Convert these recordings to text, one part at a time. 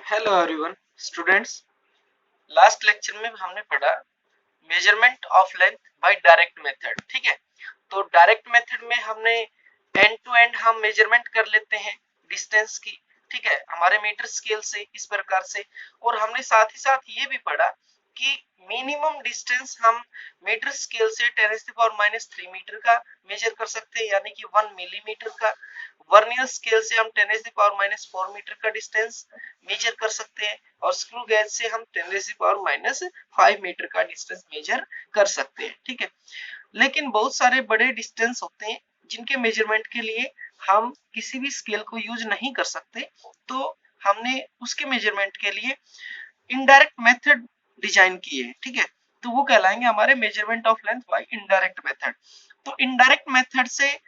Hello everyone students. Last lecture में हमने पढ़ा measurement of length bye direct method. ठीक है, तो डायरेक्ट मेथड में हमने एंड टू एंड हम मेजरमेंट कर लेते हैं डिस्टेंस की। ठीक है, हमारे मीटर स्केल से इस प्रकार से। और हमने साथ ही साथ ये भी पढ़ा कि मिनिमम डिस्टेंस हम मीटर स्केल से 10⁻³ मीटर का मेजर कर सकते हैं, यानी कि 1 मिलीमीटर का। वर्नियर स्केल से हम 10⁻⁴ मीटर का डिस्टेंस मेजर कर सकते हैं, और स्क्रू गेज से हम 10⁻⁵ मीटर का डिस्टेंस मेजर कर सकते हैं। ठीक है, लेकिन बहुत सारे बड़े डिस्टेंस होते हैं जिनके मेजरमेंट के लिए हम किसी भी स्केल को यूज नहीं कर सकते, तो हमने उसके मेजरमेंट के लिए इनडायरेक्ट मेथड डिजाइन किए हैं। ठीक है, तो वो कहलाएंगे हमारे measurement of length bye indirect method. तो इनडायरेक्ट मेथड से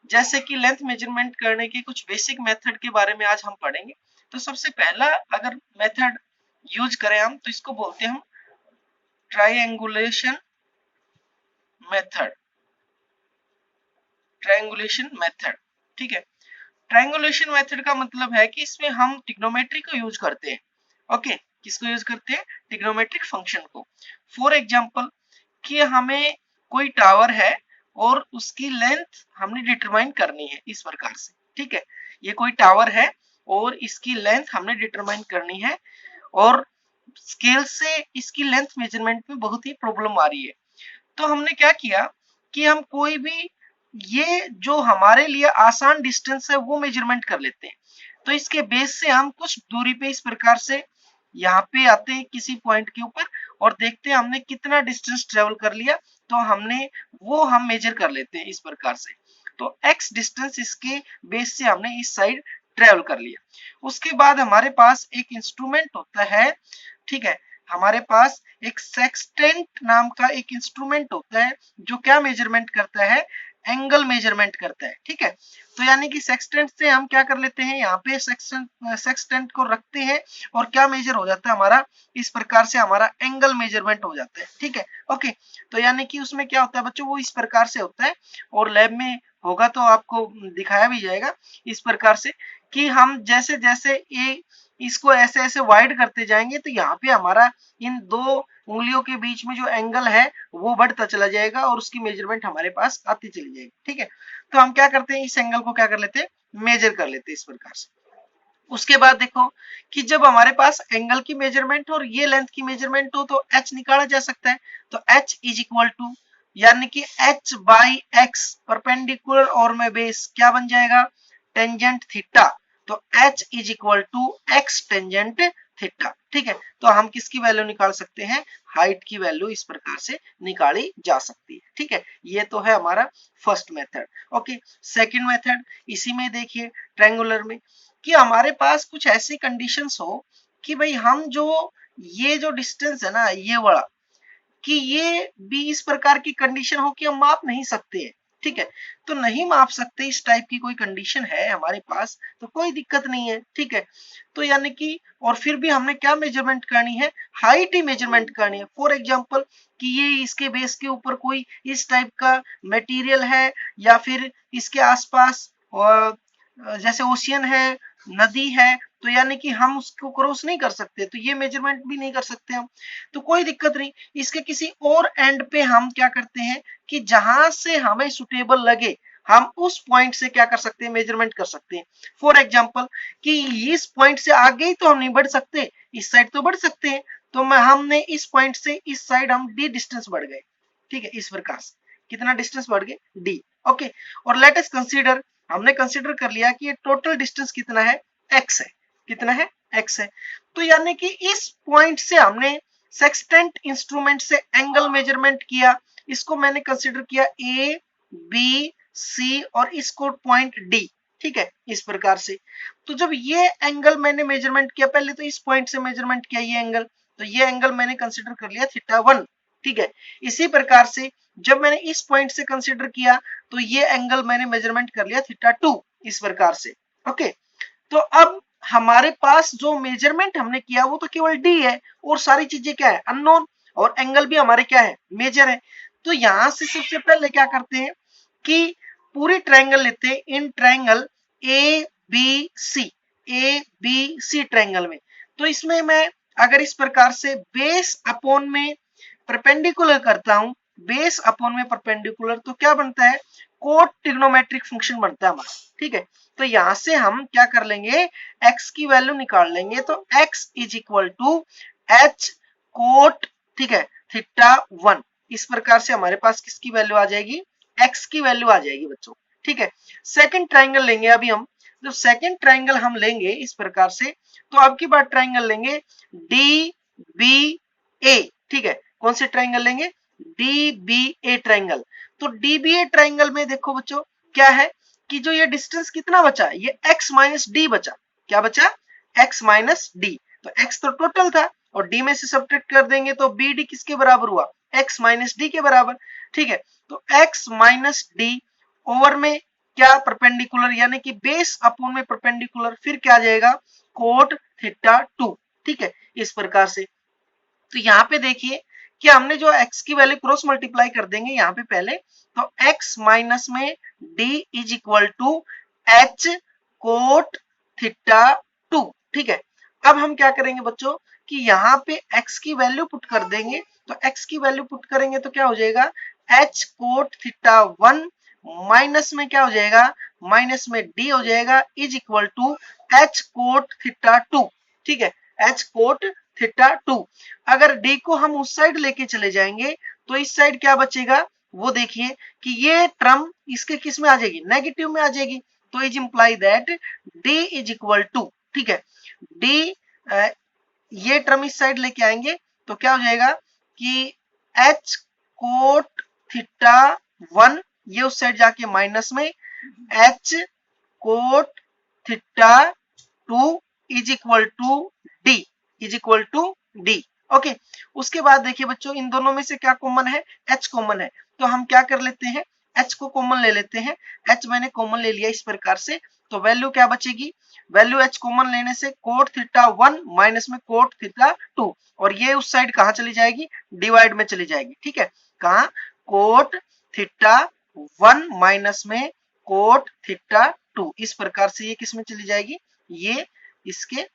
जैसे कि लेंथ मेजरमेंट करने के कुछ बेसिक मेथड के बारे में आज हम पढ़ेंगे। तो सबसे पहला अगर मेथड यूज करें हम, तो इसको बोलते हैं हम ट्रायंगुलेशन मेथड। ट्रायंगुलेशन मेथड, ठीक है। ट्रायंगुलेशन मेथड का मतलब है कि इसमें हम ट्रिग्नोमेट्री को यूज करते हैं। ओके, किसको यूज करते हैं? ट्रिग्नोमेट्रिक फंक्शन को। फॉर एग्जांपल कि हमें कोई टावर है और उसकी लेंथ हमने डिटरमाइन करनी है इस प्रकार से। ठीक है, ये कोई टावर है और इसकी लेंथ हमने डिटरमाइन करनी है, और स्केल से इसकी लेंथ मेजरमेंट में बहुत ही प्रॉब्लम आ रही है। तो हमने क्या किया कि हम कोई भी ये जो हमारे लिए आसान डिस्टेंस है वो मेजरमेंट कर लेते हैं। तो इसके बेस से हम कुछ दूरी पे इस प्रकार से यहाँ पे आते हैं किसी पॉइंट के ऊपर, और देखते हैं हमने कितना डिस्टेंस ट्रेवल कर लिया, तो हमने वो हम मेजर कर लेते हैं इस प्रकार से। तो x डिस्टेंस इसके बेस से हमने इस साइड ट्रेवल कर लिया। उसके बाद हमारे पास एक इंस्ट्रूमेंट होता है। ठीक है, हमारे पास एक सेक्सटेंट नाम का एक इंस्ट्रूमेंट होता है जो क्या मेजरमेंट करता है? एंगल मेजरमेंट करता है। ठीक है, तो यानी कि सेक्सटेंट से हम क्या कर लेते हैं, यहाँ पे सेक्सटेंट को रखते हैं और क्या मेजर हो जाता है हमारा? इस प्रकार से हमारा एंगल मेजरमेंट हो जाता है। ठीक है, ओके। तो यानी कि उसमें क्या होता है बच्चों, वो इस प्रकार से होता है, और लैब में होगा तो आपको दिखाया भी जाएगा इस प्रकार से कि हम जैसे जैसे ये इसको ऐसे ऐसे वाइड करते जाएंगे, तो यहाँ पे हमारा इन दो उंगलियों के बीच में जो एंगल है वो बढ़ता चला जाएगा, और उसकी मेजरमेंट हमारे पास आती चली जाएगी। ठीक है, तो हम क्या करते हैं, इस एंगल को क्या कर लेते हैं? मेजर कर लेते हैं इस प्रकार से। उसके बाद देखो कि जब हमारे पास एंगल की मेजरमेंट और ये लेंथ की मेजरमेंट हो, तो h निकाला जा सकता है। तो h इज इक्वल टू, यानी कि h बाई एक्स परपेंडिकुलर और में बेस क्या बन जाएगा? Tangent theta. तो h is equal to X tangent theta. ठीक है, तो हम किसकी वैल्यू निकाल सकते हैं? हाइट की वैल्यू इस प्रकार से निकाली जा सकती है। ठीक है, ये तो है हमारा first method. Okay, second method इसी में देखिए ट्रायंगुलर में, कि हमारे पास कुछ ऐसी कंडीशंस हो कि भाई हम जो ये जो डिस्टेंस है ना ये वाला, कि ये भी इस प्रकार की कंडीशन हो कि हम माप नहीं सकते हैं। ठीक है, तो नहीं माप सकते, इस टाइप की कोई कंडीशन है हमारे पास तो कोई दिक्कत नहीं है। ठीक है, तो यानी कि और फिर भी हमने क्या मेजरमेंट करनी है? हाइट ही मेजरमेंट करनी है। फॉर एग्जांपल कि ये इसके बेस के ऊपर कोई इस टाइप का मटेरियल है, या फिर इसके आसपास जैसे ओशियन है, नदी है, तो यानी कि हम उसको क्रॉस नहीं कर सकते, तो ये मेजरमेंट भी नहीं कर सकते हम, तो कोई दिक्कत नहीं। इसके किसी और एंड पे हम क्या करते हैं कि जहां से हमें सुटेबल लगे हम उस पॉइंट से क्या कर सकते हैं? मेजरमेंट कर सकते हैं। फॉर एग्जांपल कि इस पॉइंट से आगे ही तो हम नहीं बढ़ सकते, इस साइड तो बढ़ सकते हैं, तो मैं हमने इस पॉइंट से इस साइड हम डी डिस्टेंस बढ़ गए। ठीक है, इस प्रकार से कितना डिस्टेंस बढ़ गए? डी। ओके, और लेट अस कंसीडर, हमने कंसीडर कर लिया कि ये टोटल डिस्टेंस कितना है? x है। कितना है? x है। तो यानी कि इस पॉइंट से हमने सेक्सटेंट इंस्ट्रूमेंट से एंगल मेजरमेंट किया, इसको मैंने कंसीडर किया a b c और इसको पॉइंट d। ठीक है, इस प्रकार से। तो जब ये एंगल मैंने मेजरमेंट किया, पहले तो इस पॉइंट से मेजरमेंट किया ये एंगल, तो ये एंगल मैंने कंसीडर कर लिया θ1। ठीक है, इसी प्रकार से जब मैंने इस पॉइंट से कंसीडर किया, तो ये एंगल मैंने मेजरमेंट कर लिया θ2 इस प्रकार से। ओके, तो अब हमारे पास जो मेजरमेंट हमने किया वो तो केवल d है, और सारी चीजें क्या है? अननोन, और एंगल भी हमारे क्या है? मेजर है। तो यहां से सबसे पहले क्या करते हैं कि पूरी ट्रायंगल लेते हैं, इन triangle A B C triangle में तो इसमें मैं अगर इस प्रकार से बेस अपॉन में परपेंडिकुलर करता हूं, बेस अपॉन में परपेंडिकुलर, तो क्या बनता है, कोट ट्रिग्नोमेट्रिक फंक्शन बनता है हमारा। ठीक है, तो यहां से हम क्या कर लेंगे, x की वैल्यू निकाल लेंगे, तो x is equal to h cot, ठीक है, थीटा 1। इस प्रकार से हमारे पास किसकी वैल्यू आ जाएगी, x की वैल्यू आ जाएगी बच्चों। ठीक है, सेकंड ट्राइंगल लेंगे अभी हम, जो सेकंड ट्राइंगल हम लेंगे इस प्रकार से, तो अब की बार ट्राइंगल लेंगे डी बी ए। ठीक है, कौन से ट्राइंगल लेंगे, डी बी ए ट्राइंगल। तो डी बी ए ट्राइंगल में देखो बच्चों क्या है कि जो ये डिस्टेंस कितना बचा, ये x माइनस डी बचा। क्या बचा, x माइनस डी। तो x तो टोटल था और d में से सब्ट्रैक्ट कर देंगे तो बी डी किसके बराबर हुआ, x माइनस डी के बराबर। ठीक है, तो x माइनस डी ओवर में क्या, परपेंडिकुलर, यानी कि बेस अपॉन में परपेंडिकुलर, फिर क्या आ जाएगा, कोट थीटा 2। ठीक है, इस प्रकार से। तो यहाँ पे देखिए कि हमने जो x की वैल्यू क्रॉस मल्टीप्लाई कर देंगे यहाँ पे पहले, तो x माइनस में d is equal to h cot theta 2। ठीक है, अब हम क्या करेंगे बच्चों कि यहाँ पे x की वैल्यू पुट कर देंगे, तो x की वैल्यू पुट करेंगे तो क्या हो जाएगा, h कोट थीटा 1 माइनस में क्या हो जाएगा, माइनस में d हो जाएगा is equal to h cot theta 2। ठीक है, h कोट थीटा 2। अगर d को हम उस साइड लेके चले जाएंगे तो इस साइड क्या बचेगा, वो देखिए कि ये टर्म इसके किस में आ जाएगी, नेगेटिव में आ जाएगी। तो is imply that d is equal to, ठीक है, d ये टर्म इस साइड लेके आएंगे तो क्या हो जाएगा कि h कोट थीटा 1, ये उस साइड जाके माइनस में h cot theta 2 is equal to D, is equal to D. Okay, उसके बाद देखिए बच्चों इन दोनों में से क्या कॉमन है, h कॉमन है, तो हम क्या कर लेते हैं, h को कॉमन ले लेते हैं। h मैंने कॉमन ले लिया इस प्रकार से, तो वैल्यू क्या बचेगी, वैल्यू h कॉमन लेने से कोट थीटा 1 माइनस में कोट थीटा 2, और ये उस साइड कहां चली जाएगी, डिवाइड में चली जाएगी। ठीक है, कहां, कोट थीटा 1 माइनस में कोट थीटा 2, इस प्रकार से ये किस में चली जाएगी, ये इसके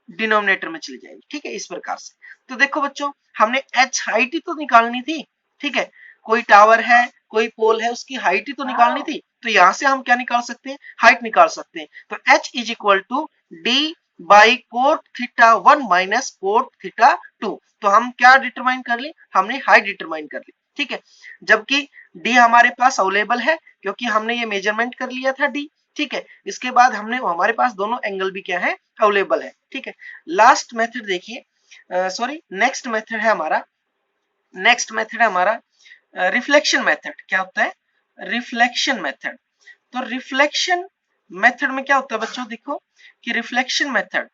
डिनोमिनेटर में चली जाएगी। ठीक है, इस प्रकार से। तो देखो बच्चों हमने h हाइट ही तो निकालनी थी। ठीक है, कोई टावर है, कोई पोल है, उसकी हाइट ही तो निकालनी थी, तो यहां से हम क्या निकाल सकते हैं, हाइट निकाल सकते हैं। तो h is equal to D by cot theta 1 minus cot theta 2। तो हम क्या डिटरमाइन कर ली, हमने हाइट डिटरमाइन कर ली। ठीक है, जबकि d हमारे पास अवेलेबल है क्योंकि हमने ये मेजरमेंट कर लिया था d। ठीक है, इसके बाद हमने हमारे पास दोनों एंगल भी क्या है, अवेलेबल है। ठीक है, लास्ट मेथड देखिए, सॉरी नेक्स्ट मेथड है हमारा, नेक्स्ट मेथड है हमारा रिफ्लेक्शन मेथड। क्या होता है, रिफ्लेक्शन मेथड। तो रिफ्लेक्शन मेथड में क्या होता है बच्चों, देखो कि रिफ्लेक्शन मेथड,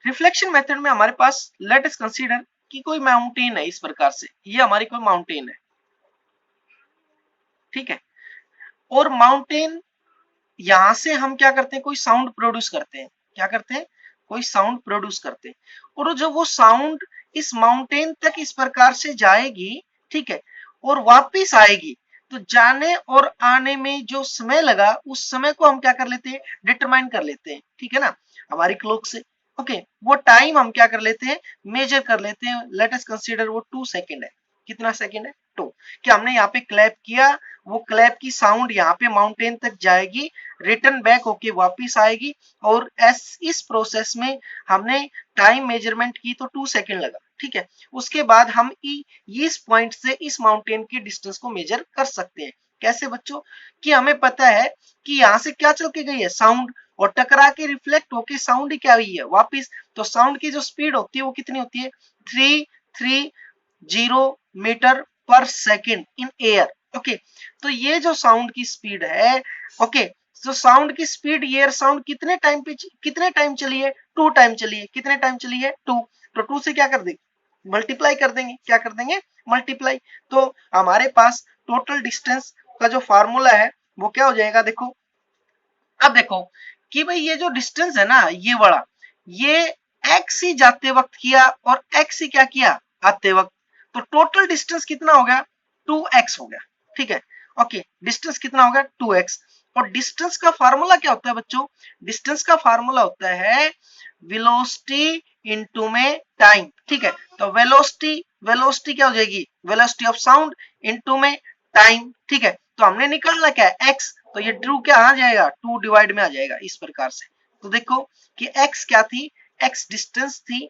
रिफ्लेक्शन मेथड में हमारे पास लेट अस कंसीडर कि कोई माउंटेन है इस प्रकार से, ये हमारी कोई माउंटेन है। ठीक है, और माउंटेन यहां से हम क्या करते हैं, कोई साउंड प्रोड्यूस करते हैं, क्या करते हैं, कोई साउंड प्रोड्यूस करते हैं, और जो वो साउंड इस माउंटेन तक इस प्रकार से जाएगी, ठीक है, और वापिस आएगी, तो जाने और आने में जो समय लगा उस समय को हम क्या कर लेते हैं, डिटरमाइन कर लेते हैं। ठीक है ना, हमारी क्लॉक से। ओके, वो टाइम हम क्या कर लेते हैं, मेजर कर लेते हैं। लेट अस कंसीडर वो 2 सेकंड है। कितना सेकंड है, 2। क्या हमने यहाँ पे क्लैप किया, वो क्लैप की साउंड यहाँ पे माउंटेन तक जाएगी, रिटर्न बैक होके वापिस आएगी, और इस प्रोसेस में हमने टाइम मेजरमेंट की तो 2 सेकंड लगा। ठीक है, उसके बाद हम इस पॉइंट से इस माउंटेन की डिस्टेंस को मेजर कर सकते हैं। कैसे बच्चों, कि हमें पता है कि यहाँ से क्या चल के गई है, साउंड, और टकरा के रिफ्लेक्ट होके साउंड ही क्या हुई है, वापिस। तो साउंड की जो स्पीड होती है वो कितनी होती है, 330 मीटर पर सेकेंड इन एयर। ओके, तो ये जो साउंड की स्पीड है, ओके, तो साउंड की स्पीड, एयर साउंड कितने टाइम पे, कितने टाइम चली है, 2 टाइम चली है। कितने टाइम चली है, 2। तो 2 से क्या कर देंगे, मल्टीप्लाई कर देंगे। क्या कर देंगे, मल्टीप्लाई। तो हमारे पास टोटल डिस्टेंस का जो फार्मूला है वो क्या हो जाएगा, देखो। अब देखो कि भाई ये जो डिस्टेंस है ना, ये वाला, ये x ही जाते वक्त किया और x ही क्या किया, आते वक्त। तो टोटल डिस्टेंस कितना हो गया, 2x हो गया। ठीक है, ओके, डिस्टेंस कितना हो गया, 2x। और डिस्टेंस का फार्मूला क्या होता है बच्चों, डिस्टेंस का फार्मूला होता है वेलोसिटी इनटू में टाइम, ठीक है। तो वेलोसिटी क्या हो जाएगी, वेलोसिटी ऑफ साउंड इनटू में टाइम, ठीक है। तो हमने निकालना क्या है x, तो ये ट्रू क्या आ जाएगा 2 डिवाइड में आ जाएगा इस प्रकार से। तो देखो कि x क्या थी, x डिस्टेंस थी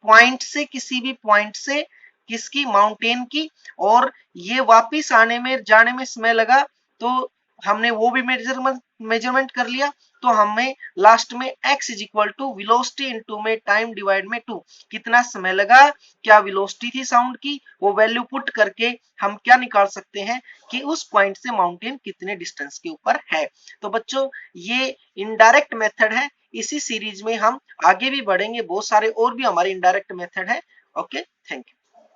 पॉइंट से, किसी भी पॉइंट से किसकी, माउंटेन की, और ये वापिस आने में जाने में समय लगा, तो हमने वो भी मेजरमेंट कर लिया। तो हमें लास्ट में x is equal to velocity into में टाइम डिवाइड में 2, कितना समय लगा, क्या वेलोसिटी थी साउंड की, वो वैल्यू पुट करके हम क्या निकाल सकते हैं कि उस पॉइंट से माउंटेन कितने डिस्टेंस के ऊपर है। तो बच्चों ये इनडायरेक्ट मेथड है, इसी सीरीज में हम आगे भी बढ़ेंगे, बहुत सारे और भी हमारे इनडायरेक्ट मेथड है। Okay, thank you.